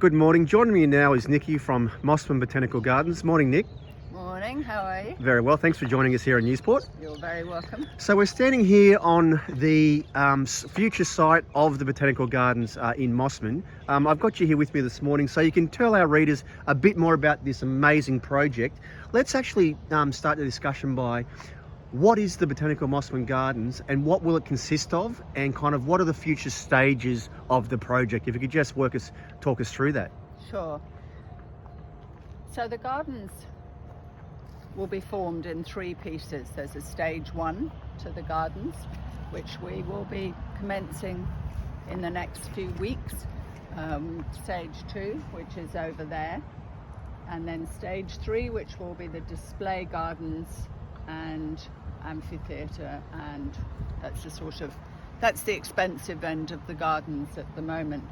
Good morning. Joining me now is Nicky from Mossman Botanic Gardens. Morning, Nick. Morning, how are you? Very well. Thanks for joining us here in Newsport. You're very welcome. So we're standing here on the future site of the Botanical Gardens in Mossman. I've got you here with me this morning so you can tell our readers a bit more about this amazing project. Let's actually start the discussion by what is the Botanical Mossman Gardens and what will it consist of, and kind of what are the future stages of the project? If you could just talk us through that. Sure. So the gardens will be formed in three pieces. There's a stage one to the gardens, which we will be commencing in the next few weeks. Stage two, which is over there. And then stage three, which will be the display gardens and amphitheatre, and that's the expensive end of the gardens at the moment.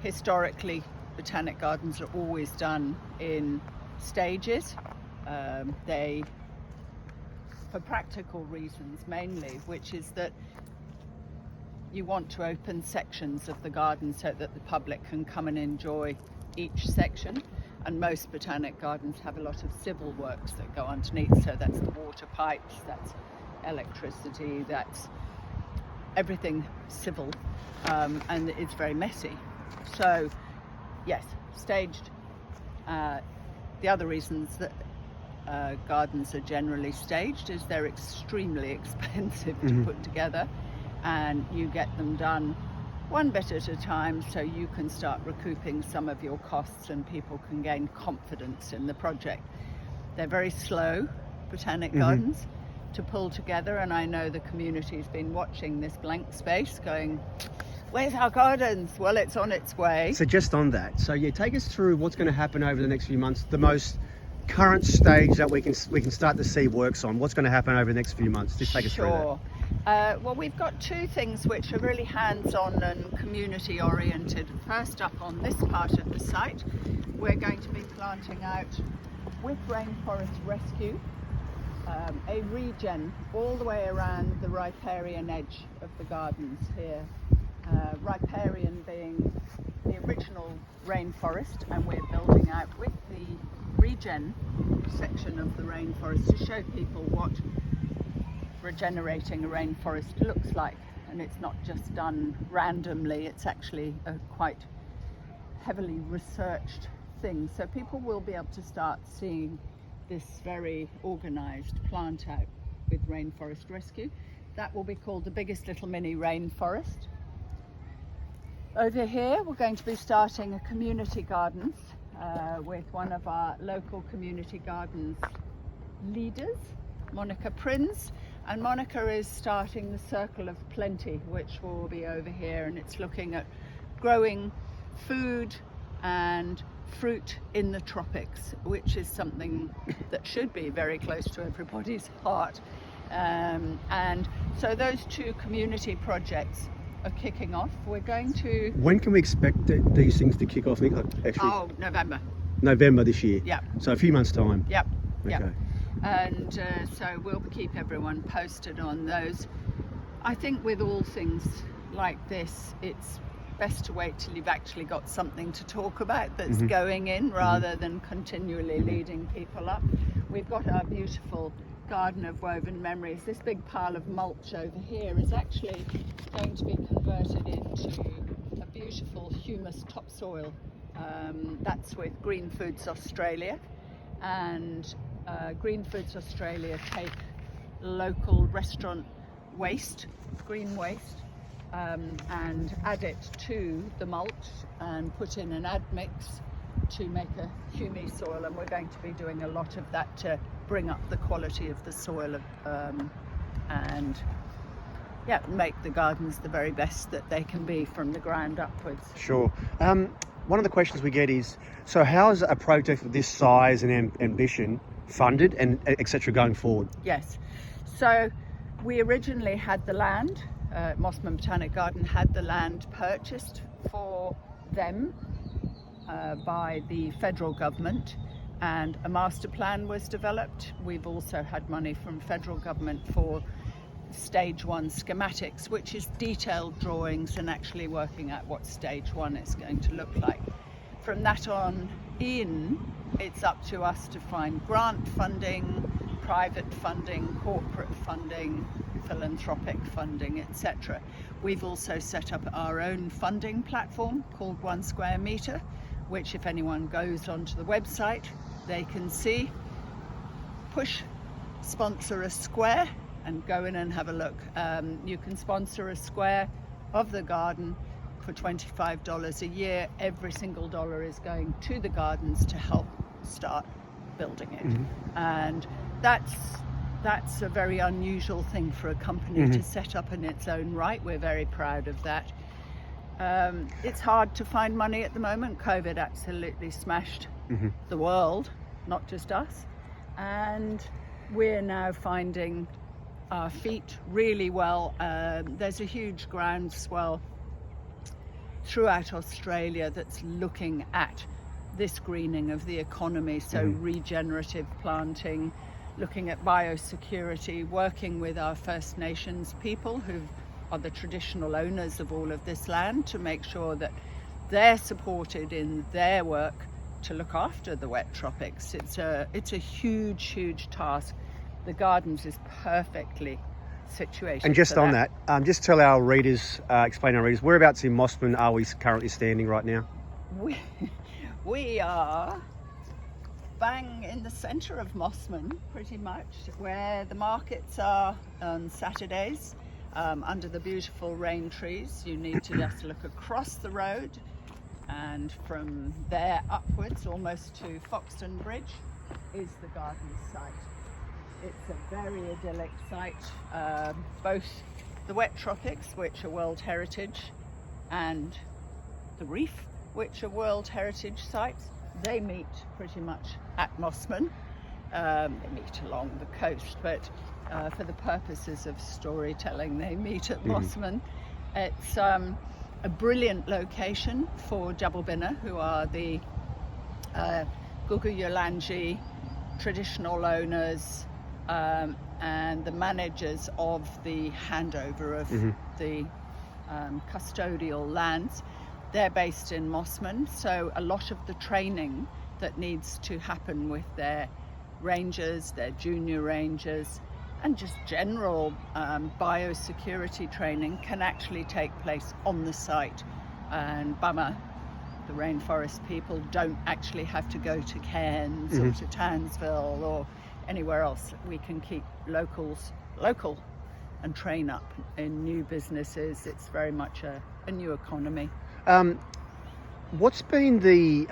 Historically, botanic gardens are always done in stages. They, for practical reasons mainly, which is that you want to open sections of the garden so that the public can come and enjoy each section. And most botanic gardens have a lot of civil works that go underneath. So that's the water pipes, that's electricity, that's everything civil, and it's very messy. So yes, staged. The other reasons that gardens are generally staged is they're extremely expensive to put together, and you get them done one bit at a time so you can start recouping some of your costs and people can gain confidence in the project. They're very slow, botanic gardens, to pull together, and I know the community's been watching this blank space going, where's our gardens? Well, it's on its way. So just on that, so yeah, take us through what's going to happen over the next few months, the most current stage that we can start to see works on. What's going to happen over the next few months? Just take us through that. Well, we've got two things which are really hands-on and community oriented. First up, on this part of the site, we're going to be planting out with Rainforest Rescue a regen all the way around the riparian edge of the gardens here. Riparian being the original rainforest, and we're building out with the regen section of the rainforest to show people what regenerating a rainforest looks like. And it's not just done randomly, it's actually a quite heavily researched thing. So people will be able to start seeing this very organised plant out with Rainforest Rescue. That will be called the biggest little mini rainforest. Over here we're going to be starting a community gardens with one of our local community gardens leaders, Monica Prinz. And Monica is starting the Circle of Plenty, which will be over here, and it's looking at growing food and fruit in the tropics, which is something that should be very close to everybody's heart. And so those two community projects are kicking off. We're going to... When can we expect these things to kick off? Actually, November. November this year? Yeah. So a few months' time? Yep. Okay. Yep. And so we'll keep everyone posted on those. I think with all things like this, it's best to wait till you've actually got something to talk about that's going in, rather than continually leading people up. We've got our beautiful garden of woven memories. This big pile of mulch over here is actually going to be converted into a beautiful humus topsoil. That's with Green Foods Australia, and Green Foods Australia take local restaurant waste, green waste, and add it to the mulch and put in an admix to make a humy soil, and we're going to be doing a lot of that to bring up the quality of the soil and make the gardens the very best that they can be from the ground upwards. Sure. One of the questions we get is, so how is a project of this size and ambition funded and etc. going forward? Yes, so we originally had the land, Mossman Botanic Garden had the land purchased for them by the federal government, and a master plan was developed. We've also had money from federal government for stage one schematics, which is detailed drawings and actually working out what stage one is going to look like. from that on in, it's up to us to find grant funding, private funding, corporate funding, philanthropic funding, etc. We've also set up our own funding platform called 1 Square Meter, which if anyone goes onto the website, they can see, push sponsor a square and go in and have a look. You can sponsor a square of the garden for $25 a year. Every single dollar is going to the gardens to help start building it. And that's a very unusual thing for a company to set up in its own right. We're very proud of that. It's hard to find money at the moment. COVID absolutely smashed the world, not just us. And we're now finding our feet really well. There's a huge groundswell throughout Australia that's looking at this greening of the economy, so regenerative planting, looking at biosecurity, working with our First Nations people who are the traditional owners of all of this land to make sure that they're supported in their work to look after the wet tropics. It's a huge task. The gardens is perfectly situated. And just on that, just tell our readers, explain our readers, whereabouts in Mossman are we currently standing right now? We are bang in the centre of Mossman, pretty much, where the markets are on Saturdays, under the beautiful rain trees. You need to just look across the road, and from there upwards, almost to Foxton Bridge, is the garden site. It's a very idyllic site. Both the wet tropics, which are World Heritage, and the reef, which are World Heritage sites, they meet pretty much at Mossman. They meet along the coast, but for the purposes of storytelling, they meet at Mossman. It's a brilliant location for Double Binner, who are the Gugu Yulanji traditional owners and the managers of the handover of the custodial lands. They're based in Mossman, so a lot of the training that needs to happen with their rangers, their junior rangers, and just general biosecurity training can actually take place on the site. And bummer, the rainforest people don't actually have to go to Cairns or to Townsville or anywhere else. We can keep locals local and train up in new businesses. It's very much a new economy. What's been the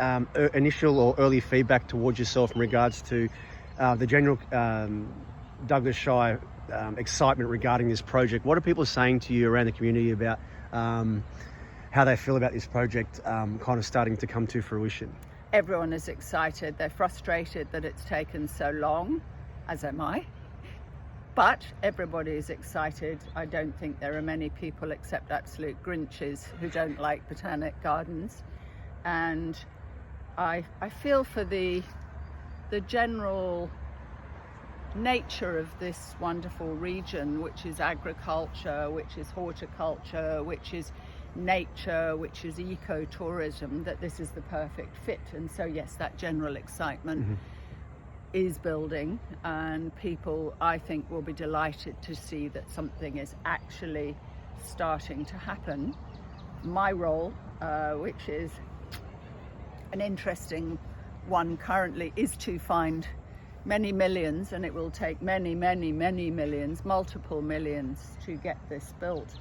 initial or early feedback towards yourself in regards to the general Douglas Shire excitement regarding this project? What are people saying to you around the community about how they feel about this project kind of starting to come to fruition? Everyone is excited. They're frustrated that it's taken so long, as am I. But everybody is excited. I don't think there are many people except absolute Grinches who don't like Botanic Gardens. And I feel for the general nature of this wonderful region, which is agriculture, which is horticulture, which is nature, which is ecotourism, that this is the perfect fit. And so yes, that general excitement is building, and people, I think, will be delighted to see that something is actually starting to happen. My role, which is an interesting one currently, is to find many millions, and it will take many millions, multiple millions, to get this built.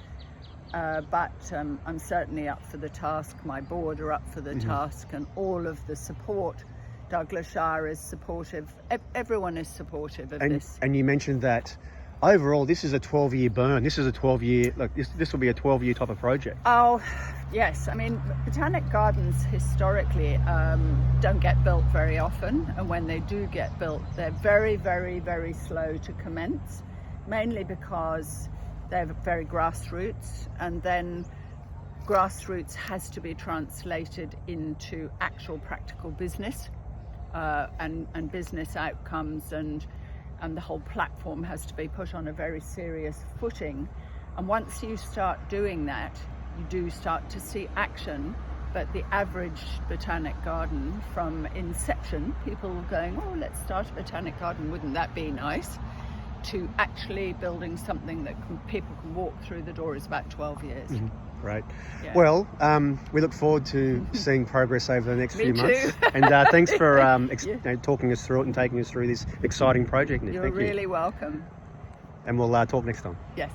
But I'm certainly up for the task. My board are up for the task, and all of the support. Douglas Shire is supportive. Everyone is supportive of this. And you mentioned that overall this is a 12-year burn. This is a 12-year, like this will be a 12-year type of project. Oh, yes. I mean, Botanic Gardens historically don't get built very often, and when they do get built, they're very slow to commence, mainly because they're very grassroots, and then grassroots has to be translated into actual practical business and business outcomes, and the whole platform has to be put on a very serious footing. And once you start doing that, you do start to see action But the average botanic garden, from inception, people going, oh, let's start a botanic garden, wouldn't that be nice, to actually building something that people can walk through the door, is about 12 years. Great. Yeah. Well, we look forward to seeing progress over the next few Me months. too. And thanks for talking us through it and taking us through this exciting project, Nick. You're Thank you. really welcome. And we'll talk next time. Yes.